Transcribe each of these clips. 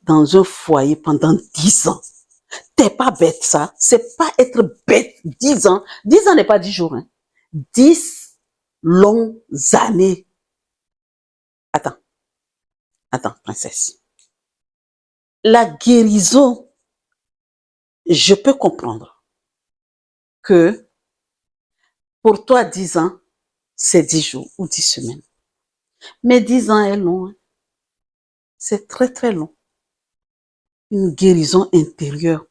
dans un foyer pendant 10 ans. T'es pas bête, ça. C'est pas être bête. 10 ans. 10 ans n'est pas 10 jours. Hein. 10 longues années. Attends, princesse. La guérison, je peux comprendre que pour toi, 10 ans, c'est 10 jours ou 10 semaines. Mais 10 ans est long. Hein. C'est très, très long. Une guérison intérieure.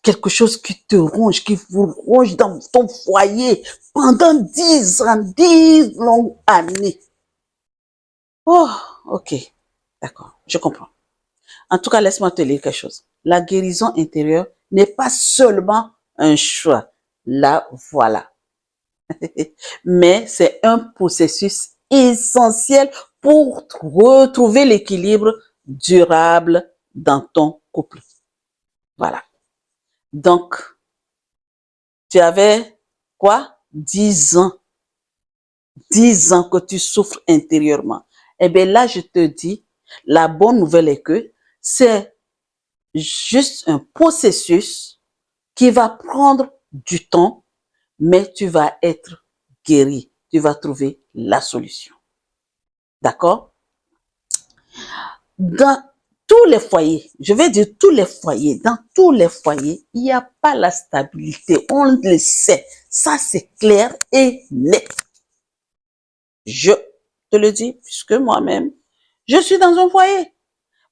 Quelque chose qui te ronge, qui vous ronge dans ton foyer pendant 10 ans, 10 longues années. Oh, ok. D'accord, je comprends. En tout cas, laisse-moi te lire quelque chose. La guérison intérieure n'est pas seulement un choix. Là, voilà. Mais c'est un processus essentiel pour retrouver l'équilibre durable dans ton couple. Voilà. Donc, tu avais quoi? 10 ans. 10 ans que tu souffres intérieurement. Eh bien là, je te dis, la bonne nouvelle est que c'est juste un processus qui va prendre du temps, mais tu vas être guéri. Tu vas trouver la solution. D'accord? Dans tous les foyers, je vais dire tous les foyers, dans tous les foyers, il n'y a pas la stabilité. On le sait. Ça, c'est clair et net. Je te le dis, puisque moi-même, je suis dans un foyer.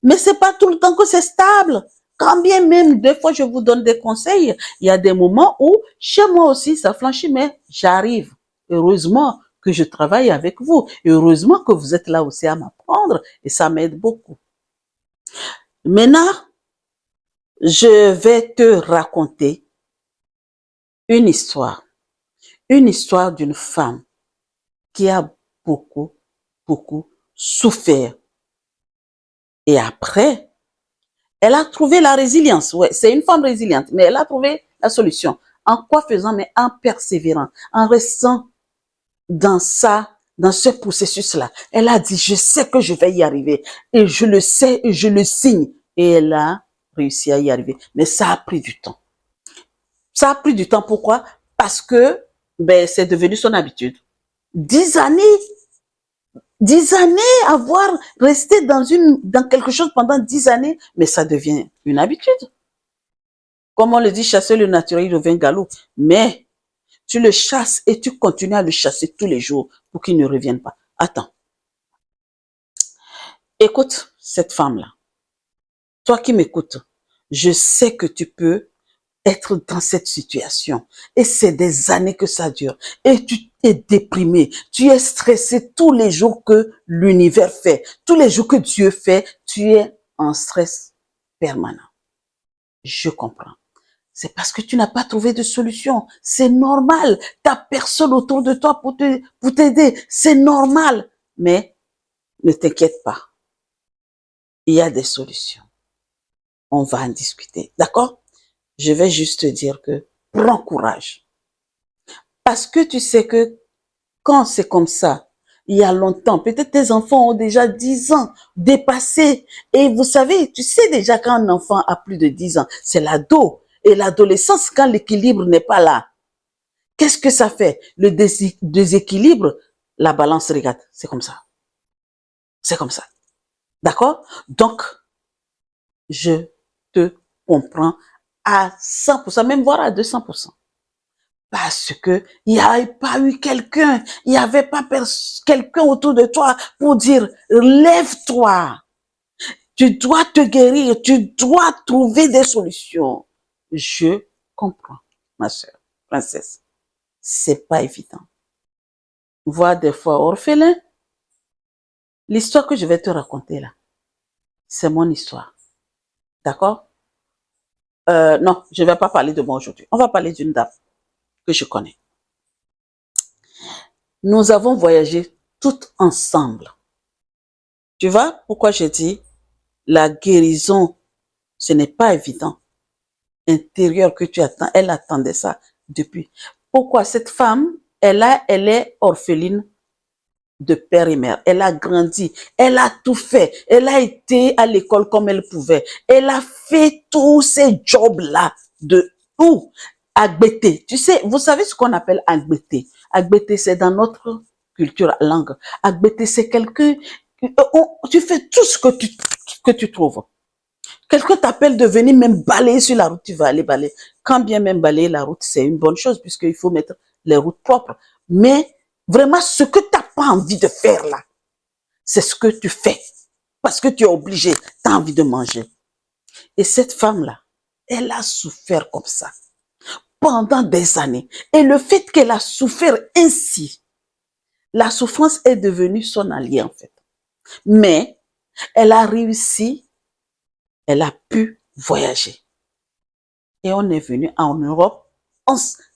Mais c'est pas tout le temps que c'est stable. Quand bien même, des fois, je vous donne des conseils, il y a des moments où, chez moi aussi, ça flanchit, mais j'arrive. Heureusement que je travaille avec vous. Et heureusement que vous êtes là aussi à m'apprendre. Et ça m'aide beaucoup. Maintenant, je vais te raconter une histoire. Une histoire d'une femme qui a beaucoup, beaucoup souffert. Et après, elle a trouvé la résilience. Ouais, c'est une femme résiliente, mais elle a trouvé la solution. En quoi faisant? Mais en persévérant, en restant dans ce processus-là. Elle a dit, je sais que je vais y arriver. Et je le sais et je le signe. Et elle a réussi à y arriver. Mais ça a pris du temps. Ça a pris du temps. Pourquoi? Parce que c'est devenu son habitude. 10 années 10 années, avoir resté dans quelque chose pendant 10 années, mais ça devient une habitude. Comme on le dit, chasser le naturel, il revient galop. Mais tu le chasses et tu continues à le chasser tous les jours pour qu'il ne revienne pas. Attends. Écoute cette femme-là. Toi qui m'écoutes, je sais que tu peux être dans cette situation. Et c'est des années que ça dure. Et tu es déprimé. Tu es stressé tous les jours que l'univers fait. Tous les jours que Dieu fait, tu es en stress permanent. Je comprends. C'est parce que tu n'as pas trouvé de solution. C'est normal. Tu n'as personne autour de toi pour t'aider. C'est normal. Mais ne t'inquiète pas. Il y a des solutions. On va en discuter. D'accord? Je vais juste te dire que prends courage. Parce que tu sais que quand c'est comme ça, il y a longtemps, peut-être tes enfants ont déjà 10 ans dépassés. Et vous savez, tu sais déjà quand un enfant a plus de 10 ans, c'est l'ado. Et l'adolescence, quand l'équilibre n'est pas là, qu'est-ce que ça fait? Le déséquilibre, la balance, regarde, c'est comme ça. C'est comme ça. D'accord? Donc, je te comprends à 100%, même voire à 200%. Parce que il n'y avait pas eu quelqu'un, il n'y avait pas quelqu'un autour de toi pour dire, lève-toi, tu dois te guérir, tu dois trouver des solutions. Je comprends, ma soeur, princesse. C'est pas évident. Voir des fois orphelin. L'histoire que je vais te raconter là, c'est mon histoire. D'accord? Non, je ne vais pas parler de moi aujourd'hui. On va parler d'une dame que je connais. Nous avons voyagé toutes ensemble. Tu vois pourquoi j'ai dit la guérison, ce n'est pas évident. Intérieur que tu attends, elle attendait ça depuis. Pourquoi cette femme, elle est orpheline de père et mère. Elle a grandi. Elle a tout fait. Elle a été à l'école comme elle pouvait. Elle a fait tous ces jobs-là de où? Agbété. Tu sais, vous savez ce qu'on appelle agbété. Agbété, c'est dans notre culture, langue. Agbété, c'est quelqu'un, tu fais tout ce que tu trouves. Quelqu'un t'appelle de venir même balayer sur la route, tu vas aller balayer. Quand bien même balayer la route, c'est une bonne chose puisqu'il faut mettre les routes propres. Mais vraiment, ce que tu n'as pas envie de faire là, c'est ce que tu fais. Parce que tu es obligé, tu as envie de manger. Et cette femme-là, elle a souffert comme ça pendant des années. Et le fait qu'elle a souffert ainsi, la souffrance est devenue son allié en fait. Mais elle a réussi, elle a pu voyager. Et on est venu en Europe.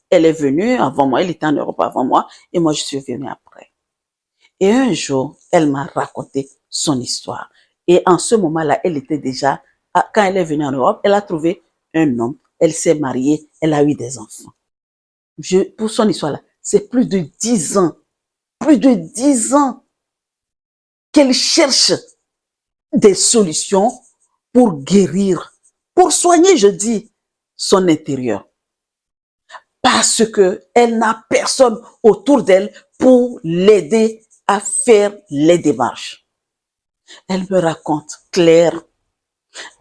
Elle est venue avant moi, elle était en Europe avant moi, et moi je suis venue après. Et un jour, elle m'a raconté son histoire. Et en ce moment-là, elle était déjà, quand elle est venue en Europe, elle a trouvé un homme, elle s'est mariée, elle a eu des enfants. Pour son histoire-là, c'est plus de 10 ans, plus de 10 ans qu'elle cherche des solutions pour guérir, pour soigner, je dis, son intérieur. Parce que elle n'a personne autour d'elle pour l'aider à faire les démarches. Elle me raconte, Claire,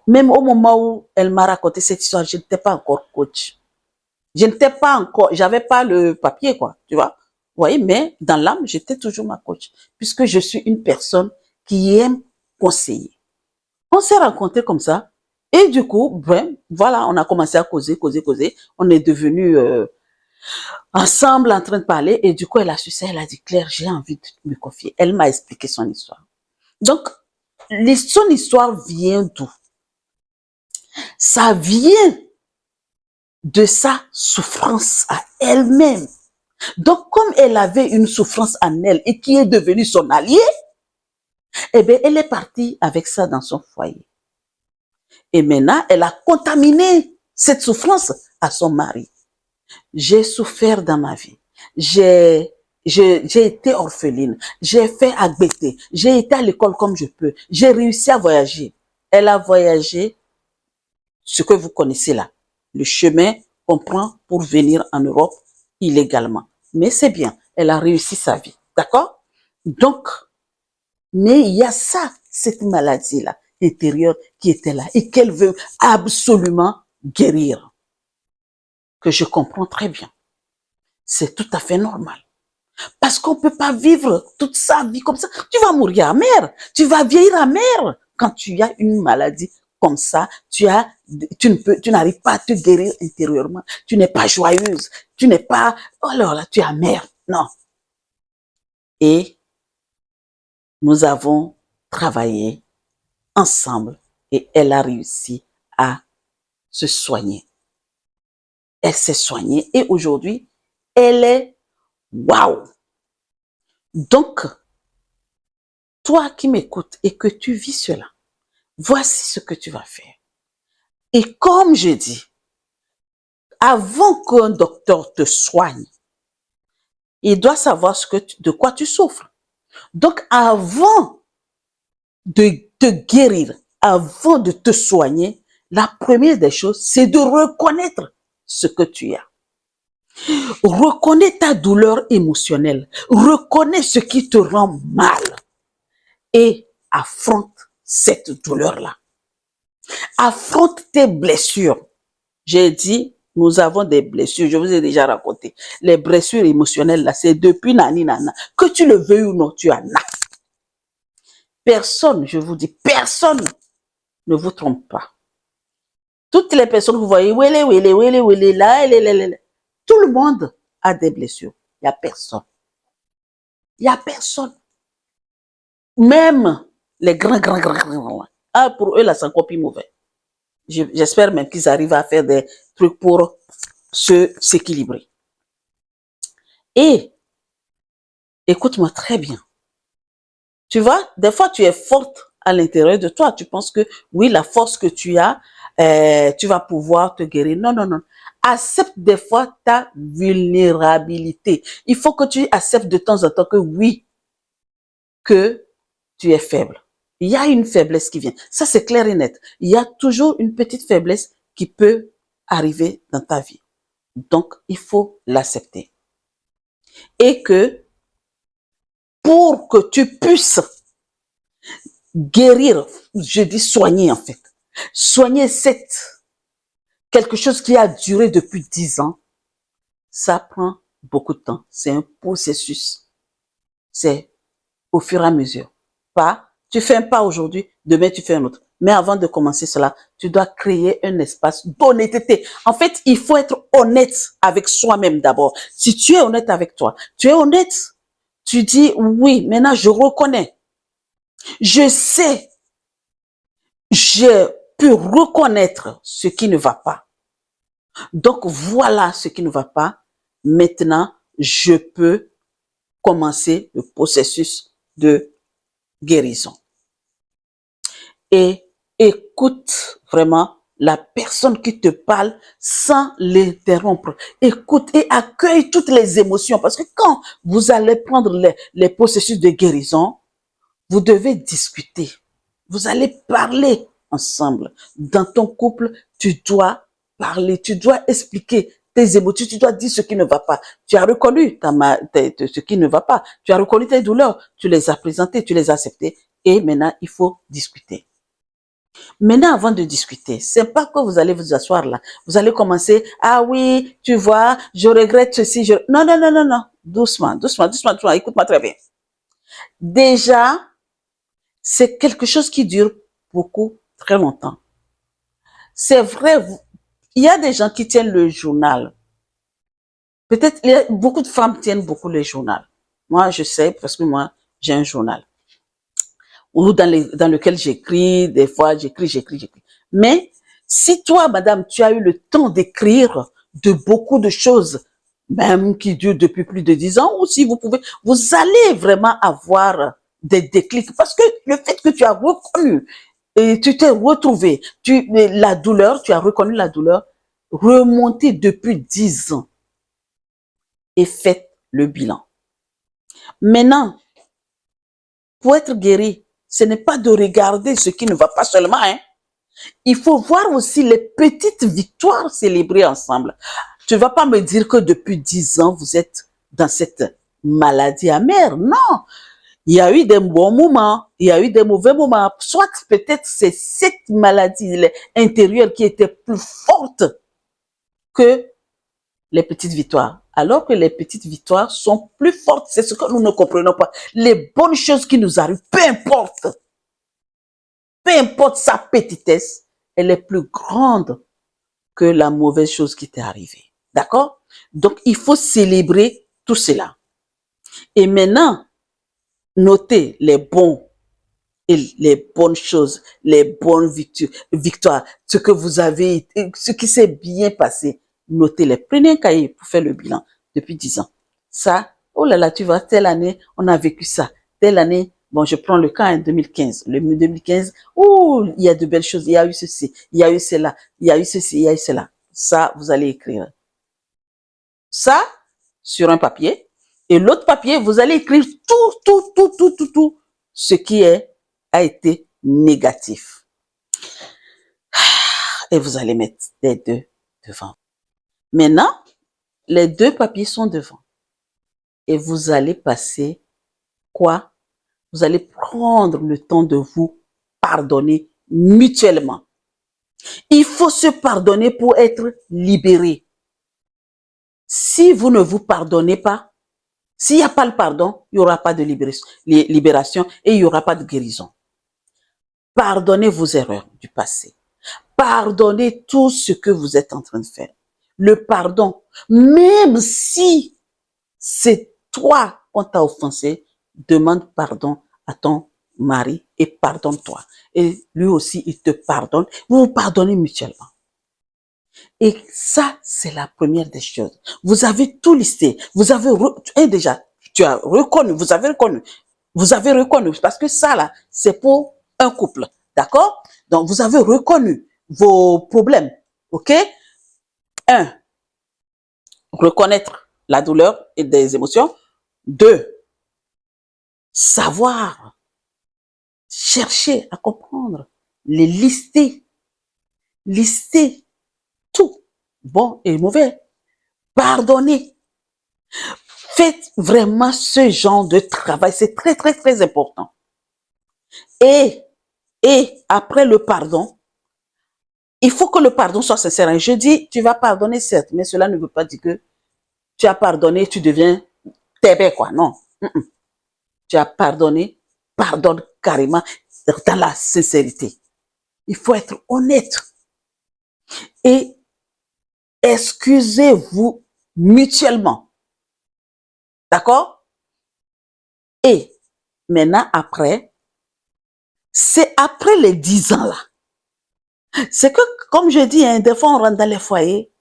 même au moment où elle m'a raconté cette histoire, je n'étais pas encore coach. Je n'étais pas encore, j'avais pas le papier, quoi, tu vois. Oui, mais dans l'âme, j'étais toujours ma coach, puisque je suis une personne qui aime conseiller. On s'est rencontrés comme ça, et du coup, ben, voilà, on a commencé à causer. On est devenus ensemble en train de parler, et du coup, elle a su ça, elle a dit, Claire, j'ai envie de me confier. Elle m'a expliqué son histoire. Donc, son histoire vient d'où? Ça vient de sa souffrance à elle-même. Donc, comme elle avait une souffrance en elle et qui est devenue son allié, eh bien, elle est partie avec ça dans son foyer. Et maintenant, elle a contaminé cette souffrance à son mari. J'ai souffert dans ma vie. J'ai été orpheline. J'ai fait agbété. J'ai été à l'école comme je peux. J'ai réussi à voyager. Elle a voyagé, ce que vous connaissez là. Le chemin qu'on prend pour venir en Europe illégalement. Mais c'est bien. Elle a réussi sa vie. D'accord? Donc, mais il y a ça, cette maladie-là, intérieure, qui était là et qu'elle veut absolument guérir. Que je comprends très bien. C'est tout à fait normal. Parce qu'on ne peut pas vivre toute sa vie comme ça. Tu vas mourir amer. Tu vas vieillir amer. Quand tu as une maladie comme ça, tu n'arrives pas à te guérir intérieurement. Tu n'es pas joyeuse. Tu n'es pas, oh là, tu es amer. Non. Et nous avons travaillé ensemble et elle a réussi à se soigner. Elle s'est soignée et aujourd'hui, elle est waouh. Donc, toi qui m'écoutes et que tu vis cela, voici ce que tu vas faire. Et comme je dis, avant qu'un docteur te soigne, il doit savoir de quoi tu souffres. Donc, avant de te guérir, avant de te soigner, la première des choses, c'est de reconnaître ce que tu as. Reconnais ta douleur émotionnelle. Reconnais ce qui te rend mal. Et affronte cette douleur-là. Affronte tes blessures. J'ai dit, nous avons des blessures, je vous ai déjà raconté. Les blessures émotionnelles, là, c'est depuis nani nana. Que tu le veuilles ou non, tu en as. Personne, je vous dis, personne ne vous trompe pas. Toutes les personnes que vous voyez, là, tout le monde a des blessures. Il n'y a personne. Il n'y a personne. Même les grands. Ah, pour eux, là, c'est encore plus mauvais. J'espère même qu'ils arrivent à faire des trucs pour s'équilibrer. Et, écoute-moi très bien. Tu vois, des fois, tu es forte à l'intérieur de toi. Tu penses que, oui, la force que tu as, tu vas pouvoir te guérir. Non. Accepte des fois ta vulnérabilité. Il faut que tu acceptes de temps en temps que oui, que tu es faible. Il y a une faiblesse qui vient. Ça, c'est clair et net. Il y a toujours une petite faiblesse qui peut arriver dans ta vie. Donc, il faut l'accepter. Et que pour que tu puisses guérir, je dis soigner en fait, soigner quelque chose qui a duré depuis 10 ans, ça prend beaucoup de temps. C'est un processus. C'est au fur et à mesure. Pas, tu fais un pas aujourd'hui, demain tu fais un autre. Mais avant de commencer cela, tu dois créer un espace d'honnêteté. En fait, il faut être honnête avec soi-même d'abord. Si tu es honnête avec toi, tu es honnête. Tu dis, oui, maintenant je reconnais. Je sais. J'ai pu reconnaître ce qui ne va pas. Donc voilà ce qui ne va pas. Maintenant, je peux commencer le processus de guérison. Et écoute vraiment la personne qui te parle sans l'interrompre. Écoute et accueille toutes les émotions parce que quand vous allez prendre les processus de guérison, vous devez discuter. Vous allez parler ensemble. Dans ton couple, tu dois parler, tu dois expliquer tes émotions, tu dois dire ce qui ne va pas. Tu as reconnu ce qui ne va pas. Tu as reconnu tes douleurs, tu les as présentées, tu les as acceptées. Et maintenant, il faut discuter. Maintenant, avant de discuter, c'est pas que vous allez vous asseoir là. Vous allez commencer, ah oui, tu vois, je regrette ceci. Non, non, non, non, non. Doucement, doucement, doucement, doucement. Écoute-moi très bien. Déjà, c'est quelque chose qui dure beaucoup, très longtemps. C'est vrai, il y a des gens qui tiennent le journal. Peut-être, beaucoup de femmes tiennent beaucoup le journal. Moi, je sais, parce que moi, j'ai un journal. Ou dans lequel j'écris, des fois, j'écris. Mais, si toi, madame, tu as eu le temps d'écrire de beaucoup de choses, même qui durent depuis plus de 10 ans, ou si vous pouvez, vous allez vraiment avoir des déclics. Parce que le fait que tu as reconnu et tu t'es retrouvé, la douleur, tu as reconnu la douleur, remontée depuis 10 ans et faites le bilan. Maintenant, pour être guéri, ce n'est pas de regarder ce qui ne va pas seulement, hein. Il faut voir aussi les petites victoires célébrées ensemble. Tu ne vas pas me dire que depuis 10 ans, vous êtes dans cette maladie amère. Non, il y a eu des bons moments, il y a eu des mauvais moments. Soit peut-être c'est cette maladie intérieure qui était plus forte que les petites victoires. Alors que les petites victoires sont plus fortes. C'est ce que nous ne comprenons pas. Les bonnes choses qui nous arrivent, peu importe sa petitesse, elle est plus grande que la mauvaise chose qui t'est arrivée. D'accord? Donc, il faut célébrer tout cela. Et maintenant, notez les bons et les bonnes choses, les bonnes victoires, ce que vous avez, ce qui s'est bien passé. Notez-les. Prenez un cahier pour faire le bilan depuis 10 ans. Ça, oh là là, tu vois, telle année, on a vécu ça. Telle année, bon, je prends le cas en 2015. Le 2015, oh, il y a de belles choses. Il y a eu ceci, il y a eu cela, il y a eu ceci, il y a eu cela. Ça, vous allez écrire. Ça, sur un papier. Et l'autre papier, vous allez écrire tout ce qui a été négatif. Et vous allez mettre les deux devant. Maintenant, les deux papiers sont devant. Et vous allez passer quoi? Vous allez prendre le temps de vous pardonner mutuellement. Il faut se pardonner pour être libéré. Si vous ne vous pardonnez pas, s'il n'y a pas le pardon, il n'y aura pas de libération et il n'y aura pas de guérison. Pardonnez vos erreurs du passé. Pardonnez tout ce que vous êtes en train de faire. Le pardon, même si c'est toi qu'on t'a offensé, demande pardon à ton mari et pardonne-toi. Et lui aussi, il te pardonne. Vous vous pardonnez mutuellement. Et ça, c'est la première des choses. Vous avez tout listé. Vous avez, déjà, tu as reconnu, vous avez reconnu. Vous avez reconnu, parce que ça, là, c'est pour un couple. D'accord? Donc, vous avez reconnu vos problèmes. OK? Un, reconnaître la douleur et des émotions. Deux, savoir, chercher à comprendre, les lister tout, bon et mauvais, pardonner. Faites vraiment ce genre de travail, c'est très, très, très important. Et après le pardon, il faut que le pardon soit sincère. Je dis, tu vas pardonner, certes, mais cela ne veut pas dire que tu as pardonné, tu deviens tébé, quoi. Non. Tu as pardonné, pardonne carrément dans la sincérité. Il faut être honnête. Et excusez-vous mutuellement. D'accord? Et maintenant, après, c'est après les 10 ans là. C'est que, comme je dis, hein, des fois on rentre dans les foyers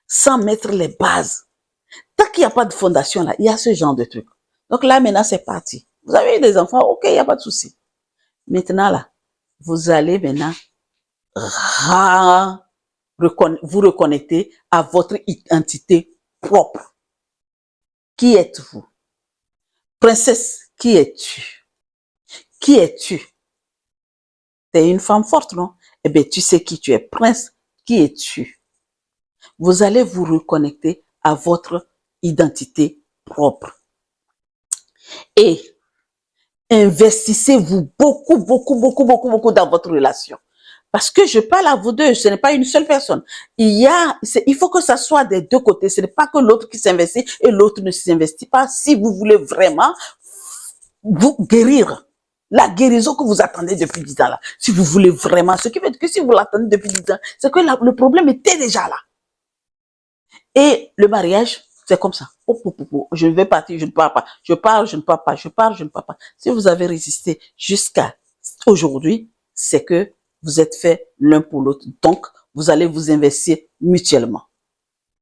sans mettre les bases. Tant qu'il n'y a pas de fondation là, il y a ce genre de truc. Donc là, maintenant, c'est parti. Vous avez des enfants, ok, il n'y a pas de souci. Maintenant là, vous allez maintenant vous reconnecter à votre identité propre. Qui êtes-vous? Princesse, qui es-tu? Qui es-tu? T'es une femme forte, non? Eh bien, tu sais qui tu es. Prince, qui es-tu? Vous allez vous reconnecter à votre identité propre. Et investissez-vous beaucoup dans votre relation. Parce que je parle à vous deux, ce n'est pas une seule personne. Il faut que ça soit des deux côtés. Ce n'est pas que l'autre qui s'investit et l'autre ne s'investit pas. Si vous voulez vraiment vous guérir, la guérison que vous attendez depuis 10 ans là, si vous voulez vraiment, ce qui veut dire que si vous l'attendez depuis 10 ans, c'est que le problème était déjà là. Et le mariage, c'est comme ça. Je vais partir, je ne pars pas. Je pars, je ne pars pas. Je pars, je ne pars pas. Si vous avez résisté jusqu'à aujourd'hui, c'est que vous êtes fait l'un pour l'autre. Donc, vous allez vous investir mutuellement.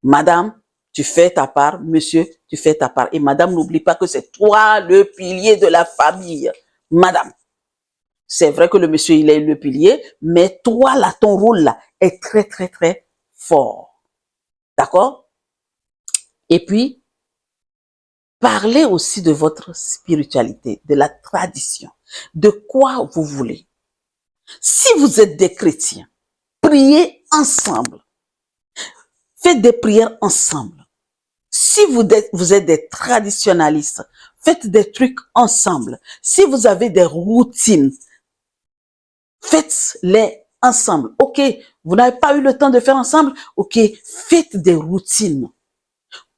Madame, tu fais ta part. Monsieur, tu fais ta part. Et madame, n'oublie pas que c'est toi le pilier de la famille. Madame, c'est vrai que le monsieur, il est le pilier, mais toi, là, ton rôle, là, est très, très, très fort. D'accord? Et puis, parlez aussi de votre spiritualité, de la tradition, de quoi vous voulez. Si vous êtes des chrétiens, priez ensemble. Faites des prières ensemble. Si vous êtes des traditionalistes, faites des trucs ensemble. Si vous avez des routines, faites-les ensemble. Ok, vous n'avez pas eu le temps de faire ensemble? Ok, faites des routines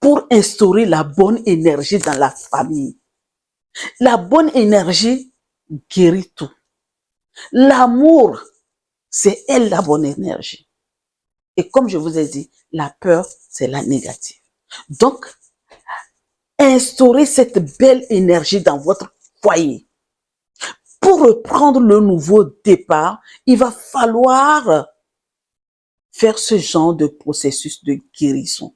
pour instaurer la bonne énergie dans la famille. La bonne énergie guérit tout. L'amour, c'est elle la bonne énergie. Et comme je vous ai dit, la peur, c'est la négative. Donc, instaurez cette belle énergie dans votre foyer. Pour reprendre le nouveau départ, il va falloir faire ce genre de processus de guérison.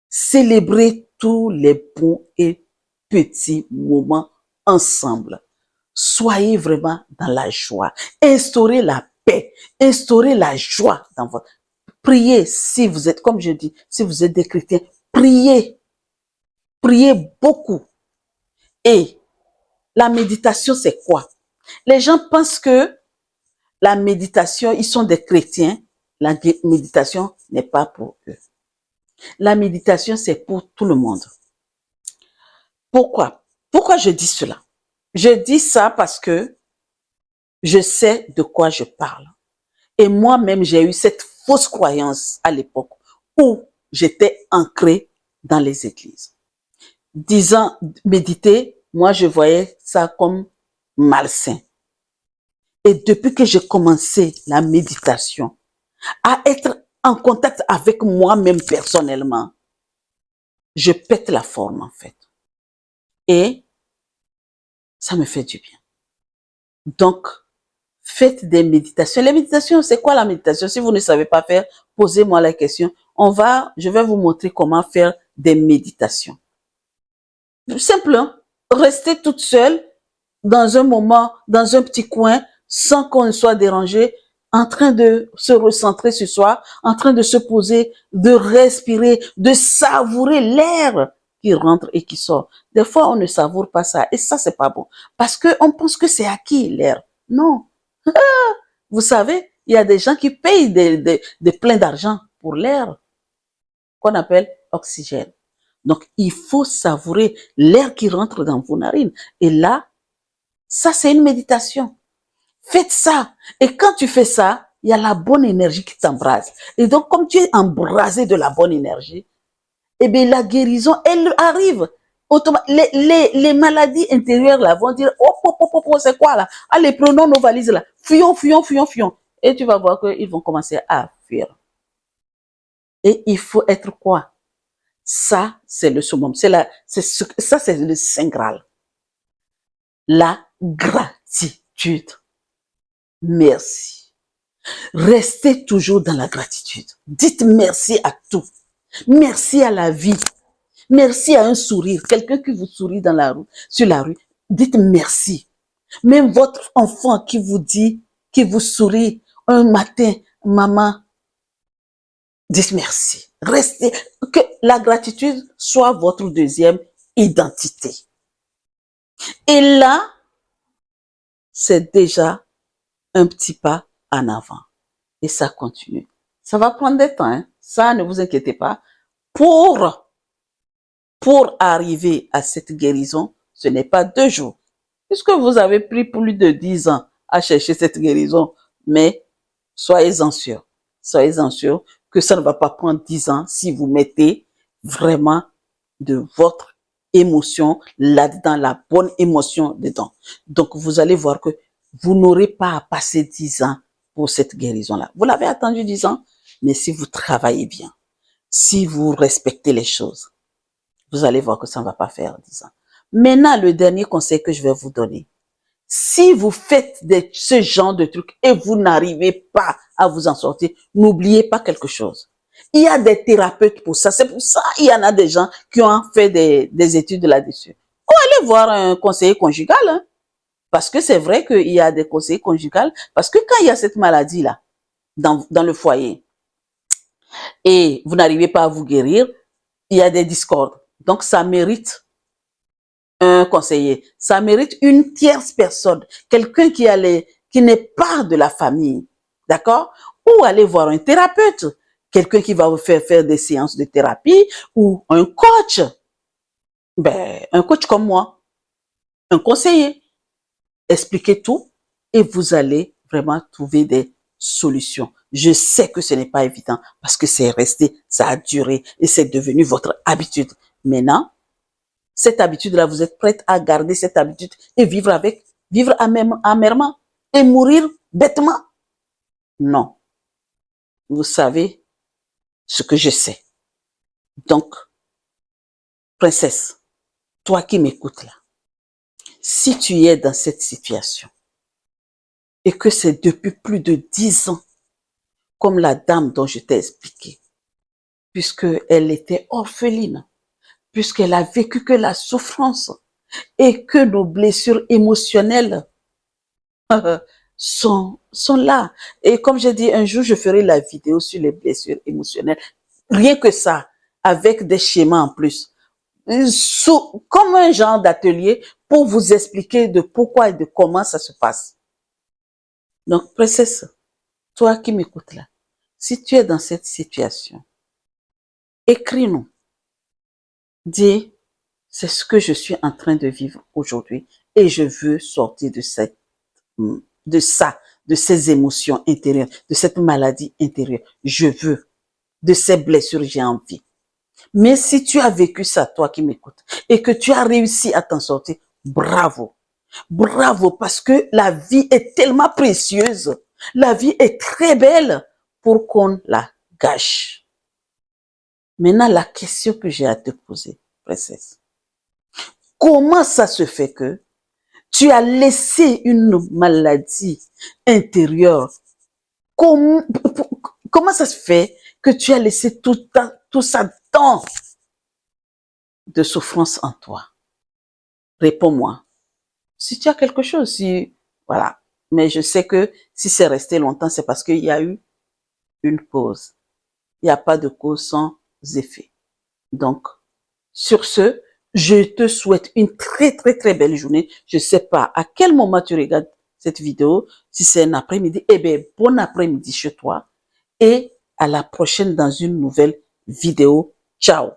Célébrer tous les bons et petits moments ensemble. Soyez vraiment dans la joie. Instaurez la paix. Instaurez la joie dans votre... Priez si vous êtes, comme je dis, si vous êtes des chrétiens, priez. Priez beaucoup. Et la méditation, c'est quoi? Les gens pensent que la méditation, ils sont des chrétiens. La méditation n'est pas pour eux. La méditation, c'est pour tout le monde. Pourquoi? Pourquoi je dis cela? Je dis ça parce que je sais de quoi je parle. Et moi-même, j'ai eu cette fausse croyance à l'époque où j'étais ancrée dans les églises. Disant méditer, moi, je voyais ça comme malsain. Et depuis que j'ai commencé la méditation, à être en contact avec moi-même personnellement, je pète la forme en fait. Et ça me fait du bien. Donc, faites des méditations. Les méditations, c'est quoi la méditation? Si vous ne savez pas faire, posez-moi la question. Je vais vous montrer comment faire des méditations. Simple, hein? Restez toute seule dans un moment, dans un petit coin, sans qu'on ne soit dérangé, en train de se recentrer sur soi, en train de se poser, de respirer, de savourer l'air qui rentre et qui sort. Des fois, on ne savoure pas ça. Et ça, c'est pas bon. Parce qu'on pense que c'est acquis, l'air. Non. Vous savez, il y a des gens qui payent des pleins d'argent pour l'air qu'on appelle oxygène. Donc, il faut savourer l'air qui rentre dans vos narines. Et là, ça, c'est une méditation. Faites ça. Et quand tu fais ça, il y a la bonne énergie qui t'embrase. Et donc, comme tu es embrasé de la bonne énergie, eh bien, la guérison, elle arrive. Les maladies intérieures là vont dire, oh, c'est quoi là? Allez, prenons nos valises là. Fuyons, fuyons, fuyons, fuyons. Et tu vas voir qu'ils vont commencer à fuir. Et il faut être quoi? Ça, c'est le summum. Ça, c'est le Saint Graal. La gratitude. Merci. Restez toujours dans la gratitude. Dites merci à tout. Merci à la vie. Merci à un sourire. Quelqu'un qui vous sourit dans la rue, sur la rue. Dites merci. Même votre enfant qui vous dit, qui vous sourit un matin, maman, dites merci. Restez, que la gratitude soit votre deuxième identité. Et là, c'est déjà un petit pas en avant. Et ça continue. Ça va prendre des temps, hein. Ça, ne vous inquiétez pas. Pour arriver à cette guérison, ce n'est pas 2 jours. Puisque vous avez pris plus de 10 ans à chercher cette guérison, mais soyez-en sûrs. Soyez-en sûrs que ça ne va pas prendre 10 ans si vous mettez vraiment de votre émotion là-dedans, la bonne émotion dedans. Donc, vous allez voir que vous n'aurez pas à passer 10 ans pour cette guérison-là. Vous l'avez attendu 10 ans, mais si vous travaillez bien, si vous respectez les choses, vous allez voir que ça ne va pas faire 10 ans. Maintenant, le dernier conseil que je vais vous donner. Si vous faites ce genre de trucs et vous n'arrivez pas à vous en sortir, n'oubliez pas quelque chose. Il y a des thérapeutes pour ça. C'est pour ça qu'il y en a des gens qui ont fait des études là-dessus. Ou allez voir un conseiller conjugal, hein, parce que c'est vrai qu'il y a des conseillers conjugaux, parce que quand il y a cette maladie-là, dans le foyer, et vous n'arrivez pas à vous guérir, il y a des discordes. Donc, ça mérite un conseiller. Ça mérite une tierce personne. Quelqu'un qui n'est pas de la famille. D'accord? Ou aller voir un thérapeute. Quelqu'un qui va vous faire des séances de thérapie ou un coach. Ben, un coach comme moi. Un conseiller. Expliquez tout et vous allez vraiment trouver des solutions. Je sais que ce n'est pas évident parce que c'est resté, ça a duré et c'est devenu votre habitude. Maintenant, cette habitude-là, vous êtes prête à garder cette habitude et vivre avec, vivre amèrement et mourir bêtement? Non. Vous savez ce que je sais. Donc, princesse, toi qui m'écoutes là, si tu es dans cette situation et que c'est depuis plus de 10 ans, comme la dame dont je t'ai expliqué, puisqu'elle était orpheline, puisqu'elle a vécu que la souffrance et que nos blessures émotionnelles sont là. Et comme j'ai dit, un jour, je ferai la vidéo sur les blessures émotionnelles. Rien que ça, avec des schémas en plus. Comme un genre d'atelier pour vous expliquer de pourquoi et de comment ça se passe. Donc, princesse, toi qui m'écoutes là, si tu es dans cette situation, écris-nous. Dis, c'est ce que je suis en train de vivre aujourd'hui et je veux sortir de ces émotions intérieures, de cette maladie intérieure. Je veux, de ces blessures, j'ai envie. Mais si tu as vécu ça, toi qui m'écoutes, et que tu as réussi à t'en sortir, bravo. Bravo, parce que la vie est tellement précieuse. La vie est très belle pour qu'on la gâche. Maintenant, la question que j'ai à te poser, princesse. Comment ça se fait que tu as laissé une maladie intérieure? Comment ça se fait que tu as laissé tout ça tant de souffrance en toi? Réponds-moi. Si tu as quelque chose, voilà. Mais je sais que si c'est resté longtemps, c'est parce qu'il y a eu une cause. Il n'y a pas de cause sans effet. Donc, Sur ce, je te souhaite une très, très, très belle journée. Je ne sais pas à quel moment tu regardes cette vidéo. Si c'est un après-midi, eh bien, bon après-midi chez toi. Et à la prochaine dans une nouvelle vidéo. Ciao!